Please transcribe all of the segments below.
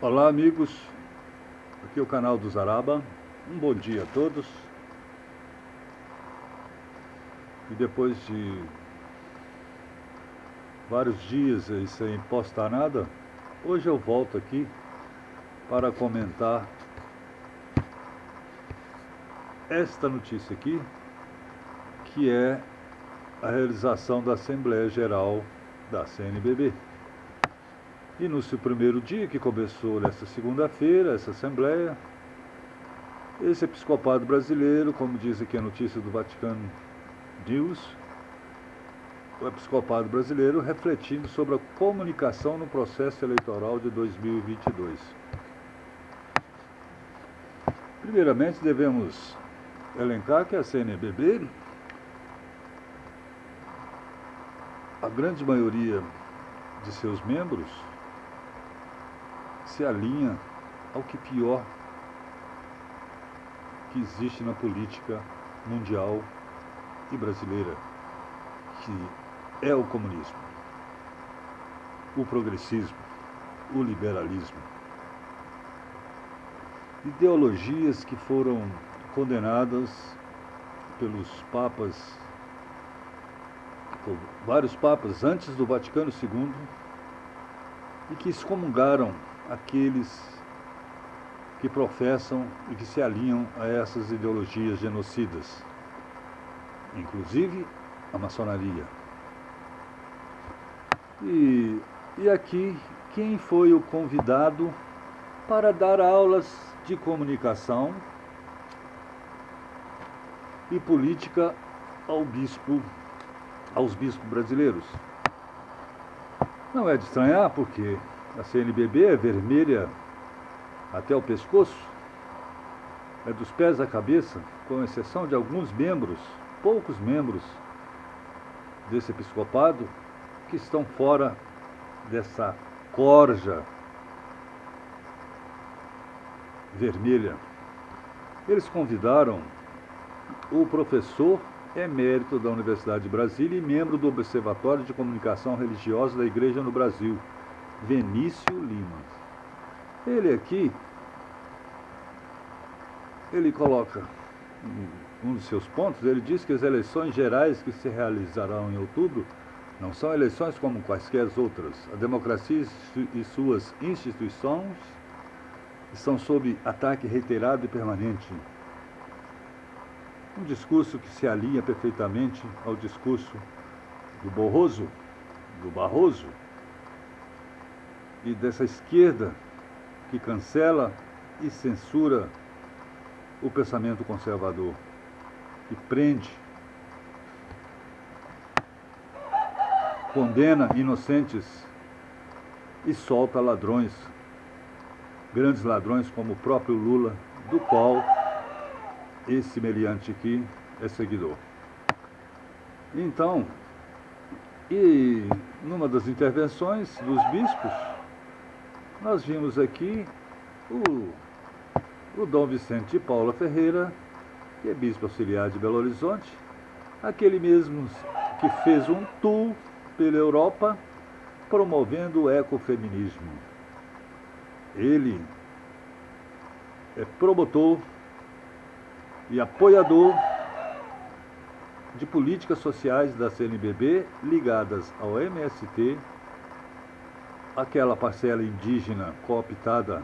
Olá amigos, aqui é o canal do Zaraba, um bom dia a todos. E depois de vários dias aí sem postar nada, hoje eu volto aqui para comentar esta notícia aqui, que é a realização da Assembleia Geral da CNBB. E no seu primeiro dia, que começou nesta segunda-feira, essa Assembleia, esse episcopado brasileiro, como diz aqui a notícia do Vaticano News, o episcopado brasileiro refletindo sobre a comunicação no processo eleitoral de 2022. Primeiramente, devemos elencar que a CNBB, a grande maioria de seus membros, se alinha ao que pior que existe na política mundial e brasileira, que é o comunismo, o progressismo, o liberalismo. Ideologias que foram condenadas pelos papas, por vários papas antes do Vaticano II, e que excomungaram aqueles que professam e que se alinham a essas ideologias genocidas, inclusive a maçonaria. E aqui, quem foi o convidado para dar aulas de comunicação e política aos bispos brasileiros? Não é de estranhar, porque a CNBB é vermelha até o pescoço, é dos pés à cabeça, com exceção de alguns membros, poucos membros desse episcopado, que estão fora dessa corja vermelha. Eles convidaram o professor emérito da Universidade de Brasília e membro do Observatório de Comunicação Religiosa da Igreja no Brasil, Vinícius Lima. Ele aqui, ele coloca um dos seus pontos, ele diz que as eleições gerais que se realizarão em outubro não são eleições como quaisquer outras. A democracia e suas instituições estão sob ataque reiterado e permanente. Um discurso que se alinha perfeitamente ao discurso do Barroso, e dessa esquerda que cancela e censura o pensamento conservador, que prende, condena inocentes e solta ladrões, grandes ladrões como o próprio Lula, do qual esse meliante aqui é seguidor. Então, e numa das intervenções dos bispos, nós vimos aqui o Dom Vicente de Paula Ferreira, que é bispo auxiliar de Belo Horizonte, aquele mesmo que fez um tour pela Europa promovendo o ecofeminismo. Ele é promotor e apoiador de políticas sociais da CNBB ligadas ao MST, aquela parcela indígena cooptada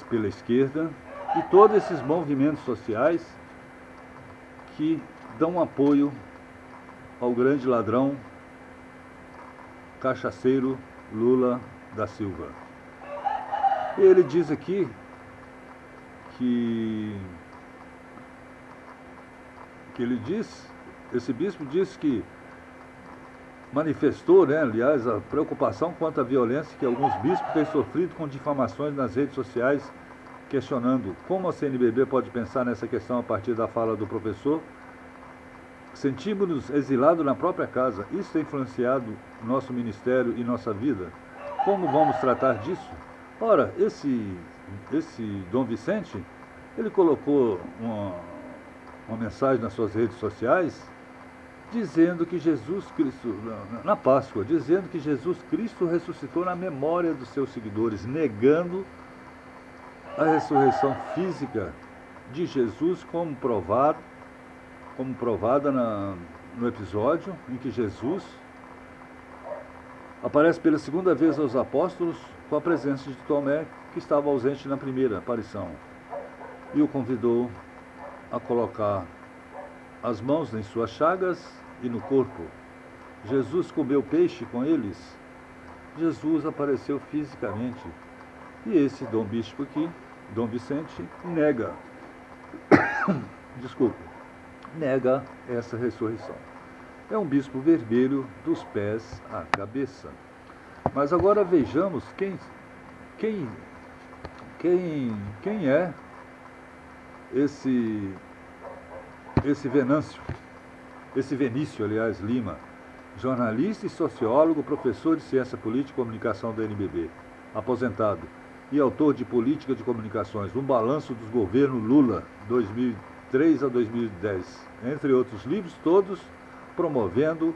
pela esquerda, e todos esses movimentos sociais que dão apoio ao grande ladrão cachaceiro Lula da Silva. Ele diz aqui esse bispo disse que manifestou, aliás, a preocupação quanto à violência que alguns bispos têm sofrido com difamações nas redes sociais, questionando como a CNBB pode pensar nessa questão a partir da fala do professor. Sentimos-nos exilados na própria casa. Isso tem influenciado nosso ministério e nossa vida. Como vamos tratar disso? Ora, esse Dom Vicente, ele colocou uma mensagem nas suas redes sociais dizendo que Jesus Cristo, na Páscoa, dizendo que Jesus Cristo ressuscitou na memória dos seus seguidores, negando a ressurreição física de Jesus como provada no episódio em que Jesus aparece pela segunda vez aos apóstolos com a presença de Tomé, que estava ausente na primeira aparição, e o convidou a colocar as mãos em suas chagas e no corpo. Jesus comeu peixe com eles. Jesus apareceu fisicamente. E esse Dom Bispo aqui, Dom Vicente, nega nega essa ressurreição. É um bispo vermelho dos pés à cabeça. Mas agora vejamos quem é esse Venício, aliás, Lima, jornalista e sociólogo, professor de ciência política e comunicação da NBB, aposentado, e autor de Política de Comunicações, um balanço dos governos Lula, 2003 a 2010, entre outros livros, todos promovendo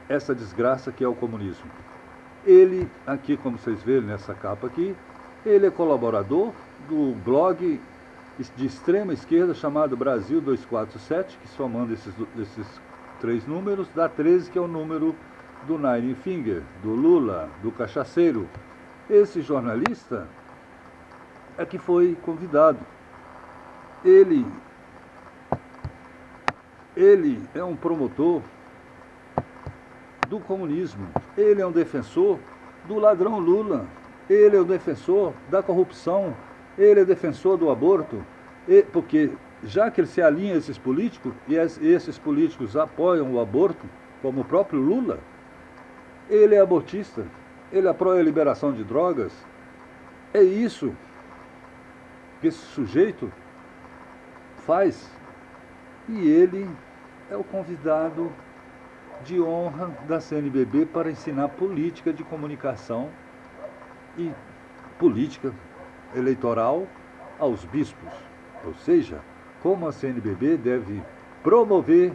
essa desgraça que é o comunismo. Ele, aqui, como vocês veem nessa capa aqui, ele é colaborador do blog de extrema esquerda chamado Brasil 247, que somando esses 3 números, dá 13, que é o número do Nine Finger, do Lula, do cachaceiro. Esse jornalista é que foi convidado. Ele é um promotor do comunismo. Ele é um defensor do ladrão Lula. Ele é o defensor da corrupção. Ele é defensor do aborto. Porque já que ele se alinha a esses políticos, e esses políticos apoiam o aborto, como o próprio Lula, ele é abortista. Ele apoia a liberação de drogas. É isso que esse sujeito faz. E ele é o convidado de honra da CNBB para ensinar política de comunicação e política eleitoral aos bispos. Ou seja, como a CNBB deve promover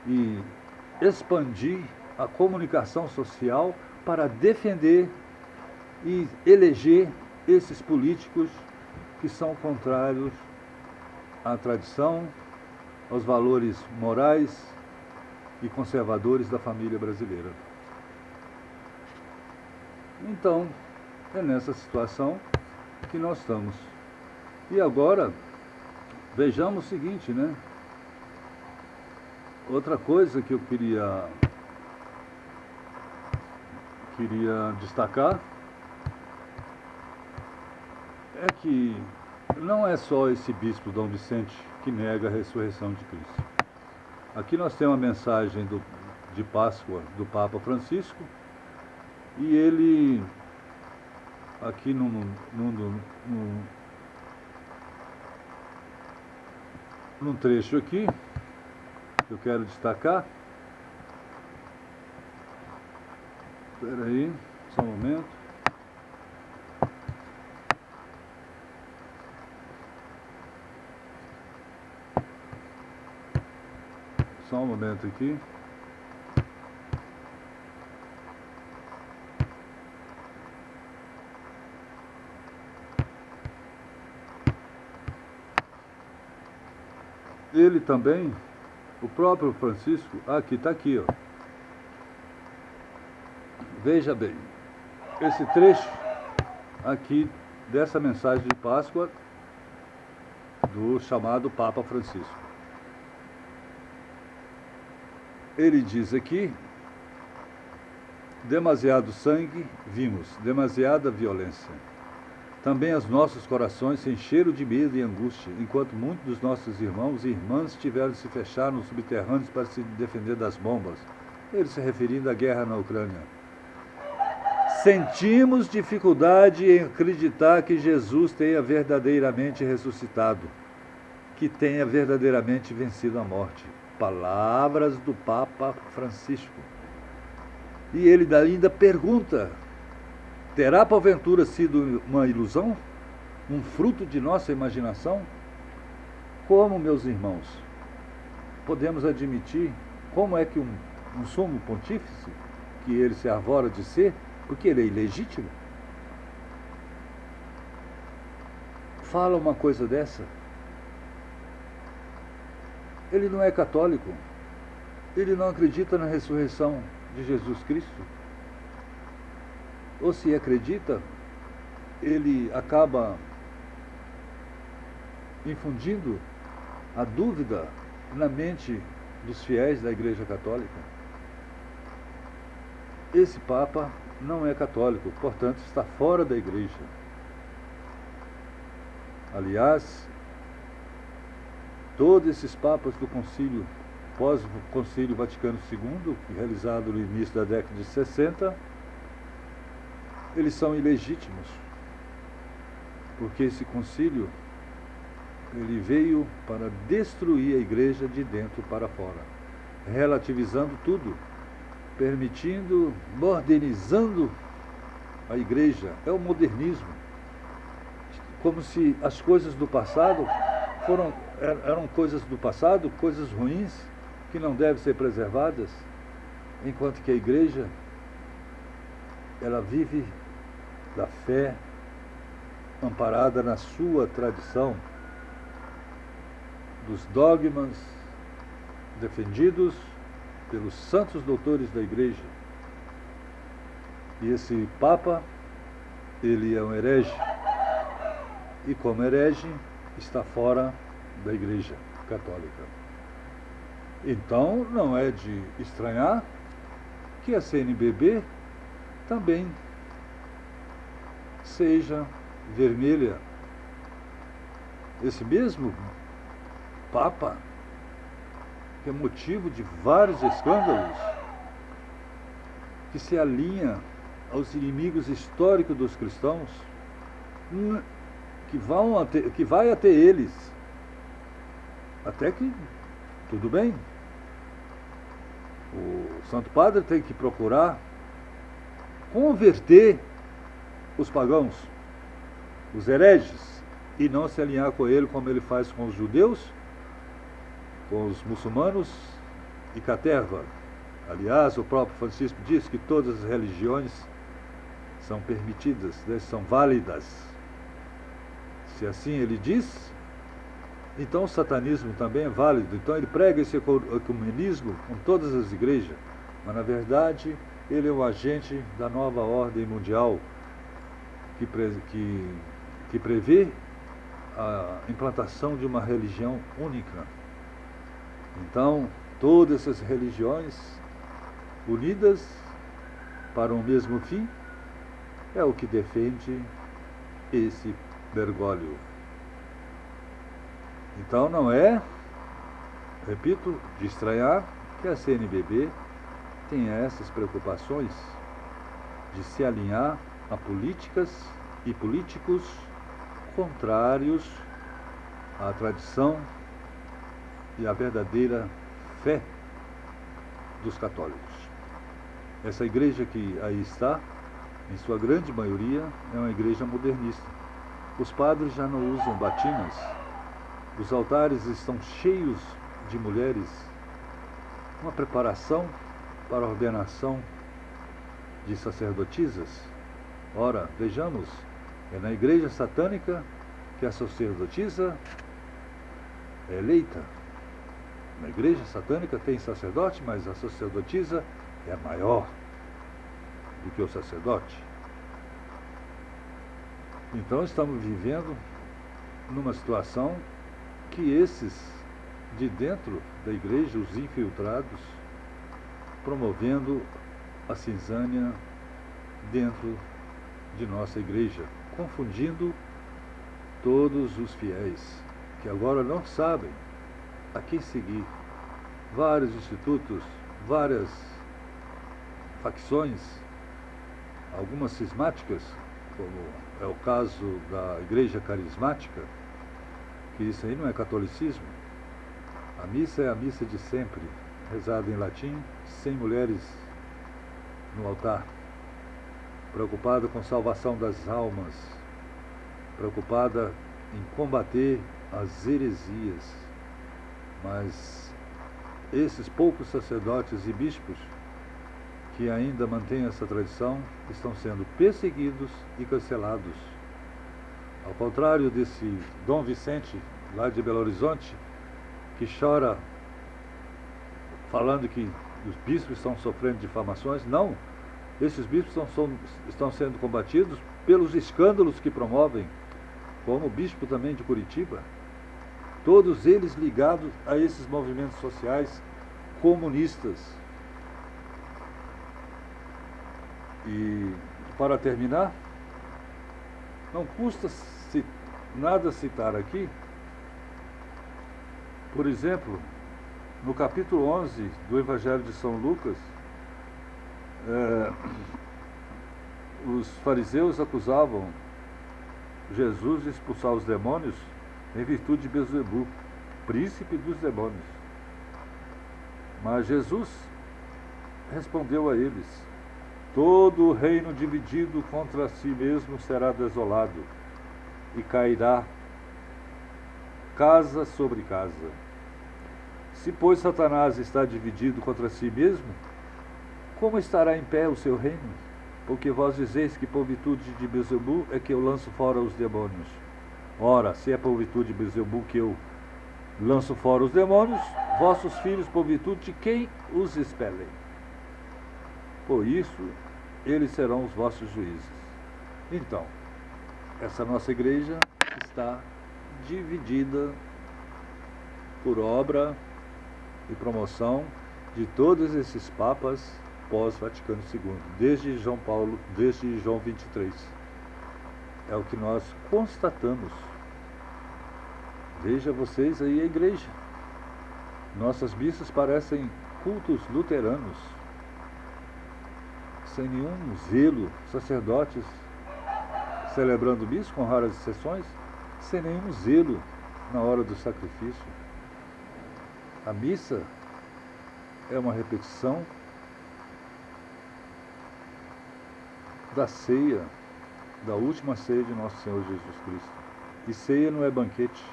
e expandir a comunicação social para defender e eleger esses políticos que são contrários à tradição, aos valores morais e conservadores da família brasileira. Então, é nessa situação que nós estamos. E agora, vejamos o seguinte, né? Outra coisa que eu queria destacar é que não é só esse bispo Dom Vicente que nega a ressurreição de Cristo. Aqui nós temos uma mensagem de Páscoa do Papa Francisco, e ele, aqui num trecho aqui, que eu quero destacar. Espera aí, só um momento. Só um momento aqui. Ele também, o próprio Francisco, aqui está aqui, ó. Veja bem, esse trecho aqui dessa mensagem de Páscoa do chamado Papa Francisco. Ele diz aqui: demasiado sangue vimos, demasiada violência. Também os nossos corações se encheram de medo e angústia, enquanto muitos dos nossos irmãos e irmãs tiveram de se fechar nos subterrâneos para se defender das bombas. Ele se referindo à guerra na Ucrânia. Sentimos dificuldade em acreditar que Jesus tenha verdadeiramente ressuscitado, que tenha verdadeiramente vencido a morte. Palavras do Papa Francisco. E ele ainda pergunta: terá porventura sido uma ilusão? Um fruto de nossa imaginação? Como, meus irmãos, podemos admitir como é que um sumo pontífice, que ele se arvora de ser, porque ele é ilegítimo, fala uma coisa dessa? Ele não é católico, ele não acredita na ressurreição de Jesus Cristo. Ou se acredita, ele acaba infundindo a dúvida na mente dos fiéis da Igreja Católica. Esse Papa não é católico, portanto está fora da Igreja. Aliás, todos esses papas do concílio, pós-concílio Vaticano II, realizado no início da década de 60, eles são ilegítimos, porque esse concílio ele veio para destruir a igreja de dentro para fora, relativizando tudo, permitindo, modernizando a igreja. É o modernismo, como se as coisas do passado eram coisas do passado, coisas ruins, que não devem ser preservadas, enquanto que a igreja, ela vive da fé amparada na sua tradição, dos dogmas defendidos pelos santos doutores da igreja. E esse Papa, ele é um herege, e como herege está fora da Igreja Católica. Então não é de estranhar que a CNBB também seja vermelha. Esse mesmo Papa, que é motivo de vários escândalos, que se alinha aos inimigos históricos dos cristãos, que vai até eles, até que tudo bem. O Santo Padre tem que procurar converter os pagãos, os hereges, e não se alinhar com ele como ele faz com os judeus, com os muçulmanos e caterva. Aliás, o próprio Francisco diz que todas as religiões são permitidas, são válidas. Se assim ele diz, então o satanismo também é válido. Então ele prega esse ecumenismo com todas as igrejas, mas na verdade ele é um agente da nova ordem mundial que prevê a implantação de uma religião única. Então, todas essas religiões unidas para um mesmo fim é o que defende esse Bergoglio. Então não é, repito, de estranhar que a CNBB tenha essas preocupações de se alinhar a políticas e políticos contrários à tradição e à verdadeira fé dos católicos. Essa igreja que aí está, em sua grande maioria, é uma igreja modernista. Os padres já não usam batinas, os altares estão cheios de mulheres, uma preparação para a ordenação de sacerdotisas. Ora, vejamos, é na igreja satânica que a sacerdotisa é eleita. Na igreja satânica tem sacerdote, mas a sacerdotisa é maior do que o sacerdote. Então estamos vivendo numa situação que esses de dentro da igreja, os infiltrados, promovendo a cinzânia dentro de nossa igreja, confundindo todos os fiéis, que agora não sabem a quem seguir. Vários institutos, várias facções, algumas cismáticas, como é o caso da Igreja Carismática, que isso aí não é catolicismo. A missa é a missa de sempre, rezada em latim, sem mulheres no altar, preocupada com a salvação das almas, preocupada em combater as heresias, mas esses poucos sacerdotes e bispos que ainda mantêm essa tradição estão sendo perseguidos e cancelados. Ao contrário desse Dom Vicente, lá de Belo Horizonte, que chora falando que os bispos estão sofrendo difamações, não. Esses bispos estão sendo combatidos pelos escândalos que promovem, como o bispo também de Curitiba, todos eles ligados a esses movimentos sociais comunistas. E, para terminar, não custa nada citar aqui, por exemplo, no capítulo 11 do Evangelho de São Lucas, os fariseus acusavam Jesus de expulsar os demônios em virtude de Beelzebu, príncipe dos demônios. Mas Jesus respondeu a eles: todo reino dividido contra si mesmo será desolado, e cairá casa sobre casa. Se, pois, Satanás está dividido contra si mesmo, como estará em pé o seu reino? Porque vós dizeis que por virtude de Beelzebu é que eu lanço fora os demônios. Ora, se é por virtude de Beelzebu que eu lanço fora os demônios, vossos filhos por virtude de quem os expelem? Por isso, eles serão os vossos juízes. Então, essa nossa igreja está dividida por obra e promoção de todos esses papas pós-Vaticano II, desde João 23. É o que nós constatamos. Veja vocês aí a igreja. Nossas missas parecem cultos luteranos, sem nenhum zelo, sacerdotes celebrando missa com raras exceções, sem nenhum zelo na hora do sacrifício. A missa é uma repetição da ceia, da última ceia de nosso Senhor Jesus Cristo. E ceia não é banquete.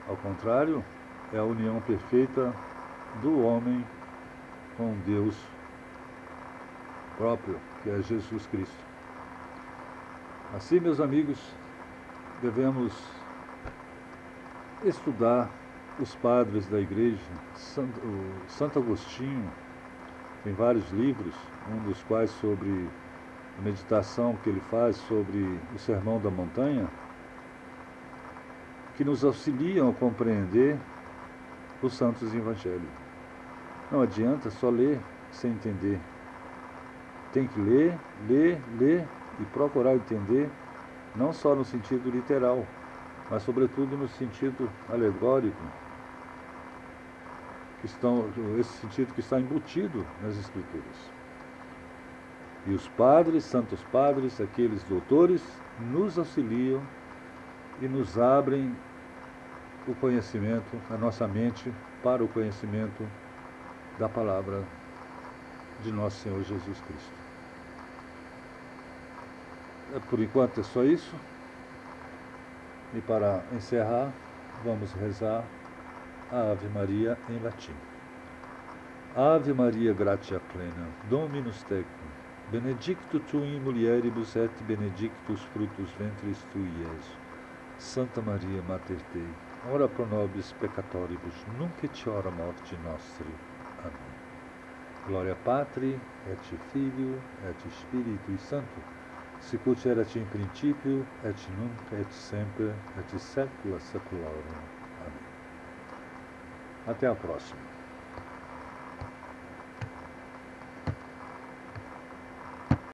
Ao contrário, é a união perfeita do homem com Deus próprio, que é Jesus Cristo. Assim, meus amigos, devemos estudar os padres da igreja. Santo Agostinho tem vários livros, um dos quais sobre a meditação que ele faz sobre o Sermão da Montanha, que nos auxiliam a compreender os santos evangelhos. Não adianta só ler sem entender. Tem que ler e procurar entender, não só no sentido literal, mas sobretudo no sentido alegórico, esse sentido que está embutido nas Escrituras. E os padres, santos padres, aqueles doutores, nos auxiliam e nos abrem o conhecimento, a nossa mente, para o conhecimento da palavra de nosso Senhor Jesus Cristo. Por enquanto é só isso. E para encerrar, vamos rezar a Ave Maria em latim. Ave Maria, gratia plena, Dominus tecum, benedictus tu in mulieribus et benedictus fructus ventris tui, Iesus. Santa Maria, Mater Dei, ora pro nobis peccatoribus, nunc et hora morti nostri. Amém. Gloria Patri, et Filio, et Spiritui Sancto, sicut erat in principio, et nunc, et semper, et saecula saeculorum. Amém. Até a próxima.